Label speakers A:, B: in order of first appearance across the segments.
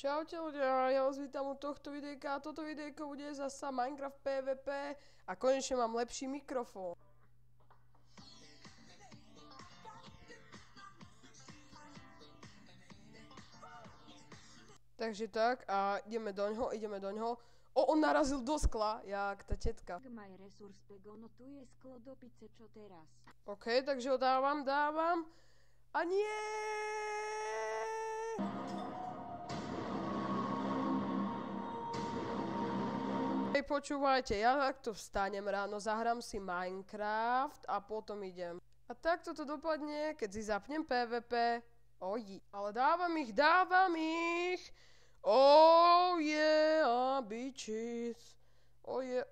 A: Čaute ľudia, ja vás vítam u tohto videjka a toto videjko bude zasa Minecraft PvP a konečne mám lepší mikrofón. Takže tak a ideme doňho. On narazil do skla, jak tá tetka.
B: Maj resurs Pegono, tu je sklo do pice, čo teraz?
A: OK, takže ho dávam. A nie! Hej, počúvajte, ja takto vstanem ráno, zahrám si Minecraft a potom idem. A takto to dopadne, keď si zapnem PvP. Ale dávam ich! Oh yeah, bitches. Oh yeah.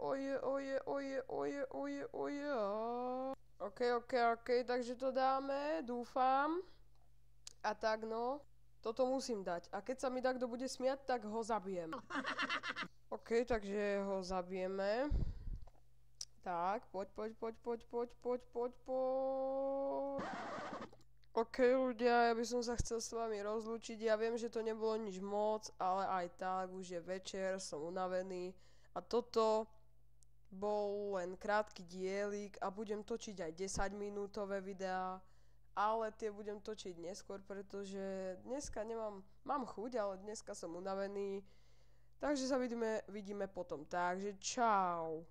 A: OK, takže to dáme, dúfam. A tak no, toto musím dať. A keď sa mi takto bude smiať, tak ho zabijem. OK, takže ho zabijeme. Tak, poď. OK, ľudia, ja by som sa chcel s vami rozlúčiť. Ja viem, že to nebolo nič moc, ale aj tak, už je večer, som unavený. A toto bol len krátky dielik a budem točiť aj 10-minútové videá. Ale tie budem točiť neskôr, pretože dneska mám chuť, ale dneska som unavený. Takže sa vidíme potom. Takže čau.